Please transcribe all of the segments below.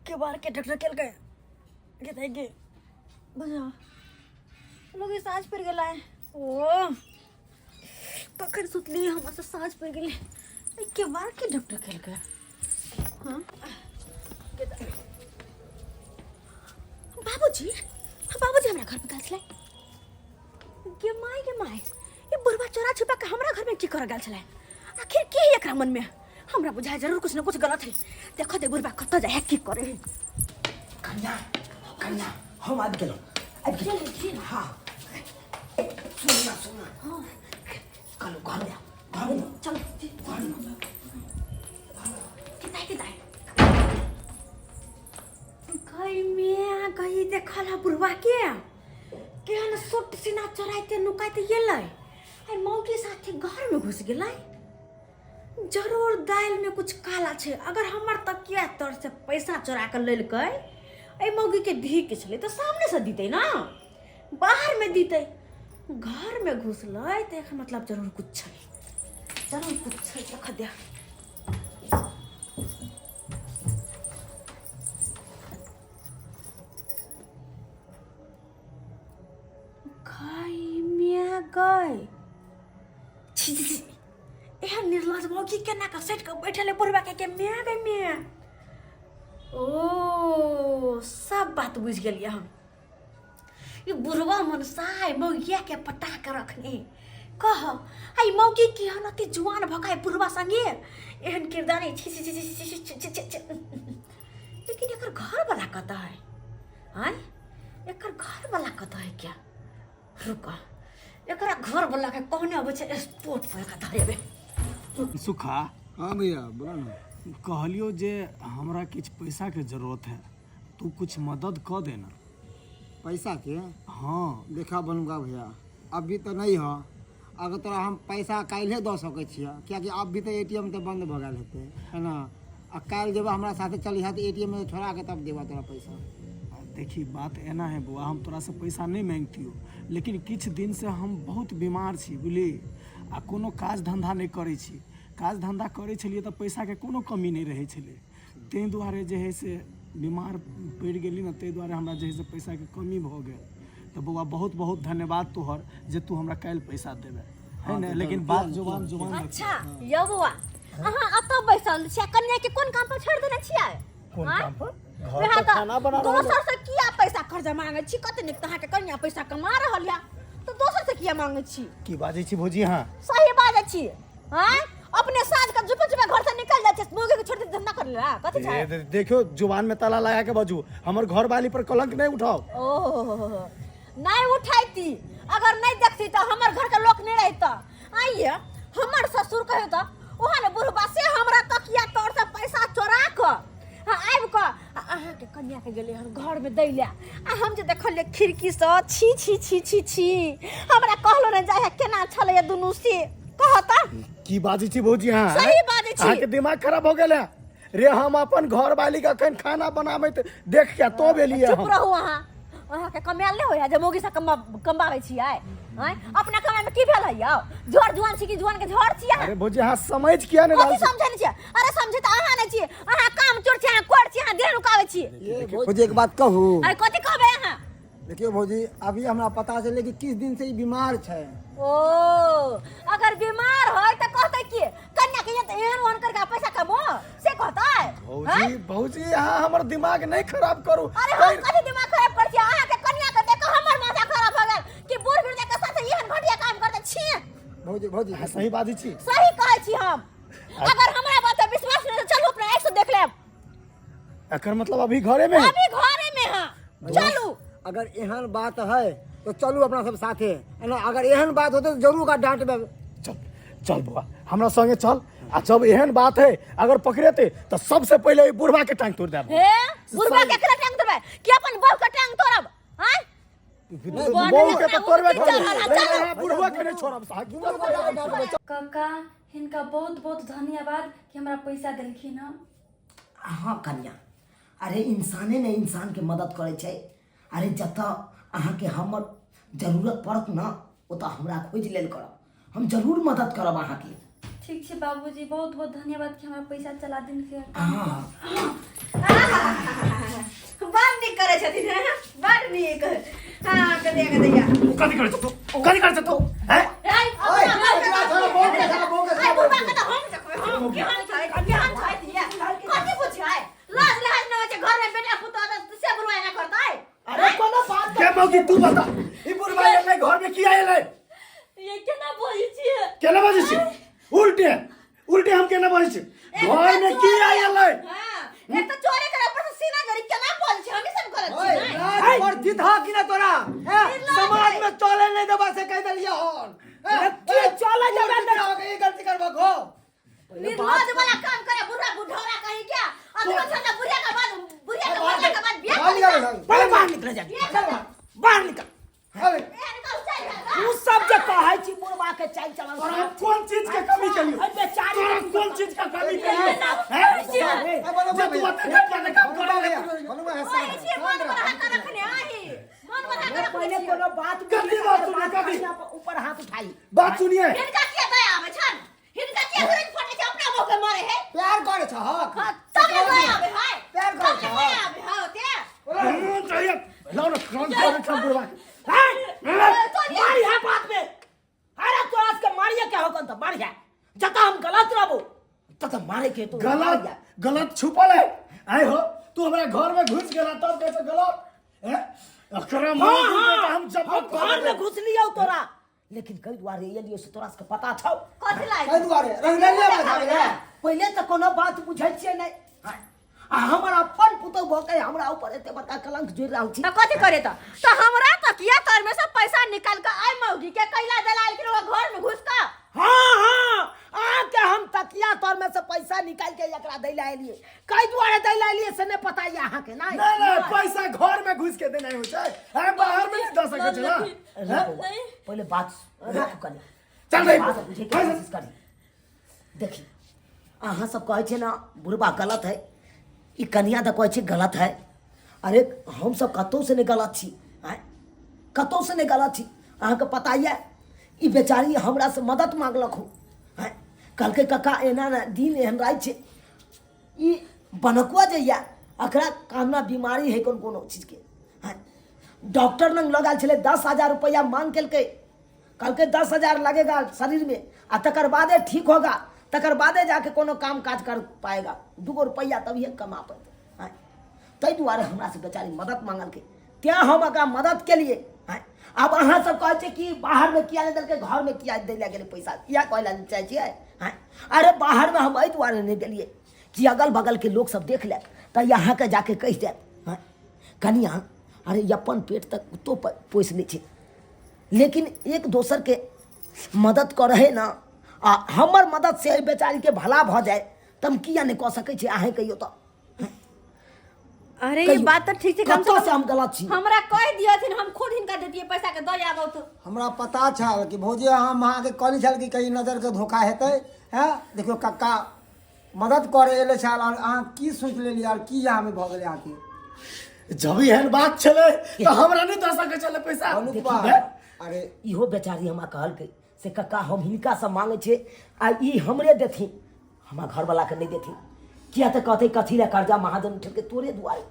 के बार के डॉक्टर केल गए के थे के बुझा लोग साज पर गेला है ओ कखन सुतली हम से साज पर गेले के बार के डॉक्टर केल गए हां बाबूजी हमरा घर पे गल छले के माय ये बुढ़वा चोरा छुपा के हमरा घर में की कर गल छले आखिर के एकरा मन में हमरा बुझाय जरूर कुछ न कुछ गलत है देखो दे बुढ़वा कत जाए की करे कन्या हम आबि गेलौ हां सुन हां कल घर में चल किताई गई में गई देखला बुढ़वा के केहन सोट सीना चोराइते नुकाइते गेलै आई मौगी साथे घर में घुस गेलै जरूर दाल में कुछ काला छे अगर हमर तकिया तर से पैसा चोरा कर लेलकै ए मौगी के ढीक छले तो सामने से दीते ना बाहर में दीते घर में घुसलै त एकर मतलब जरूर कुछ छे देख दे खाई में गई एहन निर्लज मौगी केना का सेट के बैठले बुढ़वा के मिया गई मिया ओ सब बात बुझ गेलिए हम ये बुढ़वा मनसाय मौगिया के पटा के रखने कह आई मौगी की हनती जुआन भकाय बुढ़वा संगे एहन किरदारी छी लेकिन एकर घर वाला कता है हां एकर घर वाला कता है क्या रुका एकरा घर वाला के कहने अब छे स्पोर्ट पर कता हेबे सुखा हाँ भैया बोला ना कहलियो जे हमरा कुछ पैसा के जरूरत है तू कुछ मदद कर देना पैसा के हाँ देखा बनूंगा भैया अभी तो नहीं हो अगर तोरा हम पैसा काल्हे दे सकै छियै कियाकि अभी तो एटीएम तो बंद भ गेल हेतै है ना आ काल्हि जब हमरा साथे चली है तो एटीएम में छोड़ा के तब देबा तोरा पैसा देखी बात एना है बुआ हम तोरा से पैसा नहीं मांगतियो लेकिन कुछ दिन से हम बहुत बीमार छी बुझली आ कोनो काज धंधा नहीं करै छी काज धंधा करै छलिए तो पैसा के कोनो कमी नहीं रहे छले तै दुआरे जे है से बीमार पड़ गेली ना तै दुआरे हमरा जे है से पैसा के कमी भ गेल तो बुआ बहुत बहुत धन्यवाद तोहर जे तू हमरा काल पैसा देबे है ना लेकिन बात जुबान अच्छा यो बुआ अहाँ अत बैसल छियै कन्या के कोन काम पर छोड़ देने छियै कोन काम पर घर पर खाना बना रहल दोसर से किया पैसा कर्जा मांगे छी कते निक तहाँ के कन्या पैसा कमा रहल या तो दोसर से किया मांगे छी की बाजै छी भौजी हां सही बाजै छी हां अपने साज का जुपे घर से निकल जाए मोगे के छोड़ दे धंधा कर ले कथि छै देखियो जुबान में ताला लगा के बाजू हमर घर वाली पर कलंक नहीं उठाओ ओह नहीं उठाईती अगर नहीं देखती तो हमर घर के लोग नहीं रहता आइए हमर ससुर कहे तो ओहन बुढ़बा से हमरा तकिया तोर से पैसा चोरा क आइब क अहाँ के कन्या के गेले हम घर में दैले आ हम जे देखल खिड़की से छी हमरा कहलो न जाय केना छले दुनु से कहता की बाजी छी भौजी हां सही बाजी छी अहाँ के दिमाग खराब हो गेल रे हम अपन घर वाली का कन खाना बनावे त देख के तो बेलिए चुप रहू अहाँ के कमाल नहीं होया जे मोगी से कमावे छियै हैं अपना कमाई में की भेल है यौ झोर जुआन छी कि जुआन के झोर छियै अरे भौजी हां समझ किया नहीं कथि समझै नहीं छियै अरे समझे त अहाँ नहीं छियै अहाँ काम चोर छी अहाँ कोर छी अहाँ देह रुकावे छी भौजी एक बात कहूँ अरे कथि कहबे अहाँ देखियो भौजी अभी हमरा पता चले कि किस दिन से ई बीमार छै ओ अगर बीमार होय त कहते की कन्या के ये एहन ओहन करके पैसा कमो से कहता भौजी हां हमर दिमाग नहीं खराब करू अरे हम कथि दिमाग खराब कर छी अहाँ के कन्या के देख हमर माथा खराब हो गेल कि बूढ़ बूढ़ के साथ एहन घटिया काम करते छी भौजी सही बाजी छी सही कहै छी हम अगर हमरा बात पे विश्वास नहीं चलू अपना एक से देख लेब एकर मतलब अभी घरे में अभी घरे में हां चलू अगर एहन बात है तो चलू अपना सब साथे है ना अगर एहन बात होते तो जरूर का डांट में चल चल बुआ हमरा संगे चल आ जब एहन बात है अगर पकड़ेते तो सबसे पहले ई बुढ़वा के टांग तोड़ देब हे बुढ़वा के केकरा टांग तोड़बे कि अपन बहू के टांग तोड़ब हैं बहू के तो तोड़बे कर बुढ़वा के नहीं छोड़ब काका हिनका बहुत बहुत धन्यवाद कि हमरा पैसा देलखिन हँ। हाँ कन्या, अरे इंसाने ने इंसान के मदद करे छै। अरे जतऽ अहाँ के हमर जरूरत पड़त ना ओतऽ हमरा खोज लेल करब, हम जरूर मदद करब अहाँ के। ठीक छै बाबूजी, बहुत बहुत धन्यवाद कि हमरा पैसा चला देलखिन। बात नहीं करे छथिन हैं, बात नहीं कर। हां कदे कथी करे तू कथी करे तू हैं ओए बुढ़वा के तो हम हम ज्ञान छै दिया कथी पूछै लाज लाज न होय घर में बेटा पुतौ से बुढ़वा ना करतै। अरे कोनो बात के मौकी तू बता ई बुढ़वा एले घर में की आइले ये केना बोलै छियै? केना बाजै छी उल्टे उल्टे हम केना बाजै छी घर में की आइले हां एक तो चोरी करे पर सीना गरी केना बोल छै हम सब करत छी नहीं राज पर जित हा कि ना तोरा समाज में चले नहीं देबा से कह देलिया हन की चले जबे हो गई गलती करबा को निर्लज वाला काम करे बुढ़ा बुढ़ौरा कहीं क्या अब तो छना बुढ़िया के बाद बियाह बड़े बाहर निकल जा, बाहर निकल। तू सब जे कहै छी बुढ़वा के चाल चलन तोरा कौन चीज के कमी करी बेचारी तोरा कौन चीज का कमी करी हैं जे तू अपने अपने काम करे मन बना कर रखने आई मन बना कर पहले रखने कोनो बात कभी बात सुनी कभी ऊपर हाथ उठाई बात सुनिए हिनका के दया आवे छन हिनका के तुरंत फटे छै अपना मुंह के मारे है प्यार करे छ हक तब ने दया आवे है प्यार करे छ दया आवे हां ते चाहिए लो ना कौन कौन बुढ़वा मारी है बात में। अरे तो आज के मारिए क्या होगा तो मारिए जता हम गलत रहबो तत मारे के तो गलत गलत छुपल है आए हो तू हमारे घर में घुस गेला तब कैसे गलत हैं अकरा मार हम जब घर में घुस लियो तोरा लेकिन कई द्वारे ये लियो से तोरा के पता छौ कथि लाग कई दुआरे रंगले बताबे पहले तो कोनो बात बुझै छियै नहीं आ हमर अपन पुतौ भके हमरा ऊपर एते बड़का कलंक जोड़ रहल छी त कथि करे त हमरा त किया तर में सब पैसा निकाल के आई मौगी के कैला दलाल के घर में घुस का हां आके हम तकिया तोर में से पैसा निकाल के एकरा दैला एलिए कई द्वारे दैला एलिए से नहीं पता या अहाँ के नहीं नहीं पैसा घर में घुस के देना हो छै अरे बाहर में नहीं दे सके छै ना पहले बात राख कनी चल रे बात बुझे के कोशिश करी देखी अहाँ सब कहै छै ना बुढ़वा गलत है ई कन्या तो कहै छै गलत है अरे हम सब कतौ से नहीं गलत छी हैं कतौ से नहीं गलत छी अहाँ के पता ये ई बेचारी हमरा से मदद मांगलक हो हैं कल के कका एना ना दिन एहन राय छै ई बनकुआ जइया अकरा कामना बीमारी है कोन कोनो चीज के हैं डॉक्टर नंग लगाल छले 10,000 रुपया मांग केलकै कल के 10,000 लगेगा शरीर में आ तकर बादे ठीक होगा तकर बादे जाके कोनो काम काज कर पाएगा 2 रुपया तभी कमा पाएगा तै दुआरे हमरा से बेचारी मदद मांगल के त्या हम एकरा मदद के लिए अब अहाँ सब कहै छै कि बाहर में किया नहीं देलकै घर में किया दै गेलै पैसा किया कहला चाहै छियै अरे बाहर में हम एहि दुआरे नहीं देलिए कि अगल बगल के लोग सब देख ले तो यहाँ के जाके कहि देत कनिया अरे अपन पेट तक तो पोस लै छै लेकिन एक दोसर के मदद करे ना आ हमर मदद से बेचारी के भला भ जाए तब किया नहीं कह सकै छी अहाँ कहियो तो अरे ये बात तो ठीक छै कम कतौ से हम गलत छी हमरा कह दियथिन हम खुद हिनका देतिए पैसा के दय आबौ तो हमरा पता छल कि भौजी हम अहाँ के कहली छल कि कहीं नजर के धोखा हेतै हैं देखियो कक्का मदद करे एले छल और अहाँ की सोच लेलिए और की यहाँ में भ गेलै आके जब एहन बात चले तो हमरा नहीं दे सके चले पैसा अरे इहो बेचारी हमरा कहलकै से कक्का हम हिनका से मांगे छे आ ई हमरे देथिन हमरा घर वाला के नहीं देथिन किया तो कहते कथी ला कर्जा महाजन उठल के तोरे दुआरे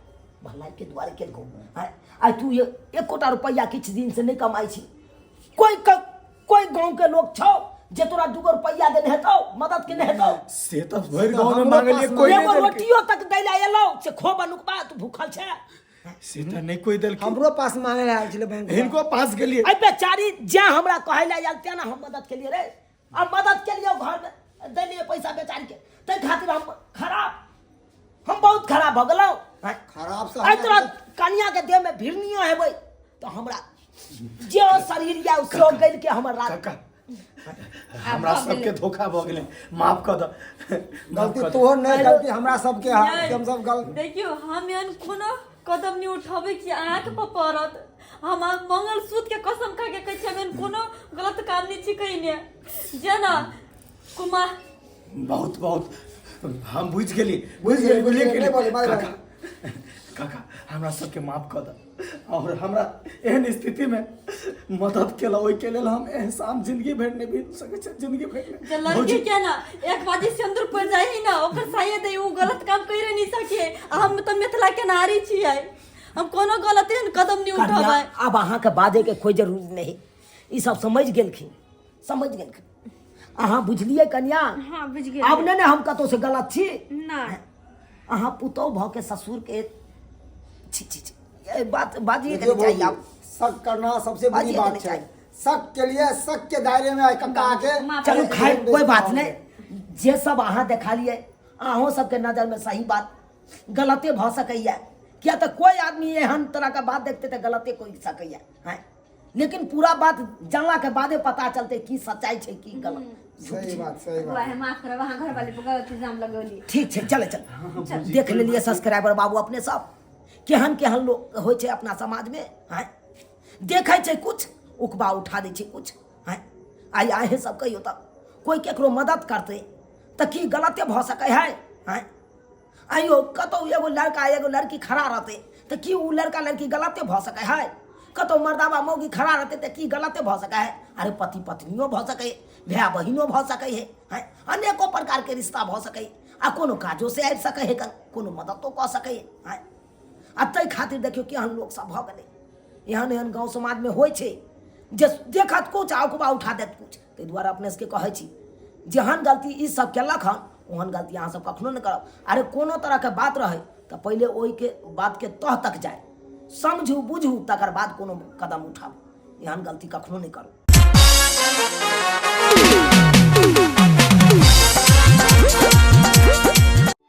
भलाई के दुआरे केलको आई तू ये 1 कोटा रुपया किछ दिन से नहीं कमाई छी कोई गांव के लोग छौ जे तोरा 2 रुपया देने हेतौ मदद के नहीं हेतौ से तो भर गांव में मांगलिए कोई एगो नहीं रोटियो तक दैला एलो से खो बनुकबा तू भूखल छे से तो नहीं कोई दिल हमरो पास मांगे आयल छले बैंक इनको पास गेलिए आई बेचारी जे हमरा कहै ला आयल तेना हम मदद के लिए रे अब मदद के लिए घर में देलिए पैसा बेचारी के तै खातिर हम बहुत खराब भ गेलौ खराब से आई तोरा कन्या के देह में भिड़नियो हेबै तो हमरा जे शरीर या उसो गइल के हमर रात काका हमरा सबके धोखा भ गेलै, माफ कर द। गलती तोहर नहीं गलती हमरा सबके है कि हम सब गलत देखियो हम एहन कोनो कदम नहीं उठाबे कि आँख पर पड़त। हम मंगलसूत्र के कसम खा के कहै छी हम एहन कोनो गलत काम नहीं छी कइने। जेना कुमार बहुत बहुत हम बुझ गेली काका हमरा सबके माफ कर द और हमरा एहन स्थिति में मदद केला, ओहि के लेल हम एहसान जिंदगी भर नहीं भूल सकै छी, जिंदगी भर जे लड़की के ना एक बाजी सिंदूर पड़ जाही ना ओकर शायद उ गलत काम कर नहीं सके। हम तो मिथिला के नारी छियै, हम कोनो गलत एहन कदम नहीं उठाबै। अब अहाँ के बाजे के कोई जरूरी नहीं, ई सब समझ गेलखिन, समझ गेलखिन। अहाँ बुझलिए कन्या? हाँ बुझ गेल। अब नहीं हम कतौ से गलत छी ना अहाँ पुतौह भ के ससुर के छी छी छी ये बात बाजिए के देखियो नहीं चाहिए। भौजी, आप शक करना सबसे बड़ी बाजी बात नहीं है। चाहिए। शक के लिए शक के दायरे में कक्का आके चलो खाए कोई बात नहीं, जे सब अहाँ देखा लिए अहों सबके नजर में सही बात गलते भ सकैया। क्या तो कोई आदमी एहन तरह का बात देखते तो गलते कोई सकैया है, लेकिन पूरा बात जानला के बादे पता चलते की सच्चाई है की गलत। सही बात सही बात। वाह माफ कर वहां घर वाले पे गलत इल्जाम लगौली। ठीक है चले चल देख लेलिए सब्सक्राइबर बाबू अपने सब केहन केहन लोग होइ छै अपना समाज में है, देखे छै कुछ उकबा उठा दै छै कुछ है। आई आहे सब कहियो तब कोई केकरो मदद करते तो की गलते भ सकै है हैं? आइयो कतौ एगो लड़का एगो लड़की खड़ा रहते तो की उ लड़का लड़की गलते भ सकै है? कतौ मर्दाबा मौगी खड़ा रहते तो की गलते भ सकै है? अरे पति पत्नियों भ सकै, भाई बहिनो भ सकै है, हैं? अनेको प्रकार के रिश्ता भ सकै आ कोनो काजो से आबि सकै है, कोनो मदद तो क सकै है। आ तै खातिर देखियो केहन लोग सब भ गेलै, एहन एहन गाँव समाज में होइ छै जे देखत कुछ आ उकबा उठा देत कुछ। ताहि दुआरे अपने सबके कहै छी जेहन गलती ई सब केलक हन ओहन गलती अहाँ सब कखनो नहीं करब। अरे कोनो तरह के बात रहे तो पहले ओहि के बात के तह तक जाए, समझू बुझू तकर बाद कोनो कदम उठाबू, एहन गलती कखनो नहीं करू।